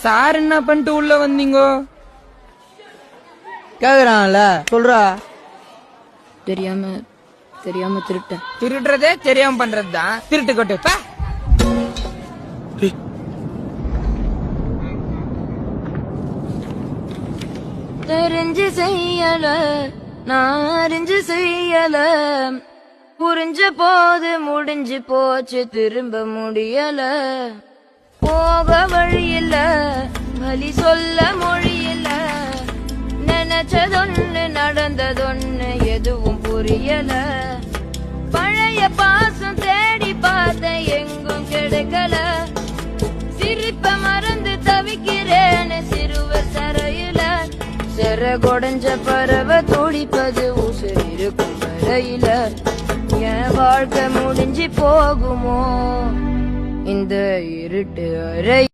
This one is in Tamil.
சார் என்ன பண்ணிட்டு உள்ள வந்தீங்கோ? கேக்குறான்ல சொல்றா. தெரியாம திருட்டேன். திருடுறதே தெரியாம பண்றதுதான் திருட்டு கொட்டு. தெரிஞ்சு செய்யல, நான் அறிஞ்சு செய்யல, புரிஞ்ச போது முடிஞ்சு போச்சு, திரும்ப முடியல. போக வழி இல்ல, வழி சொல்ல மொழி இல்ல, நினைச்சதொன்னு நடந்ததொன்னு எதுவும் புரியல. பழைய பாசம் தேடி பார்த்த எங்கும் கிடைக்கல, சிரிப்ப மறந்து தவிக்கிறேன்னு சிறுவர் சரையில. சிற கொடைஞ்ச பறவை துடிப்பது உசுர் இருக்கும் வரையில. என் வாழ்க்கை முடிஞ்சு போகுமோ இந்த இருட்டு அறை?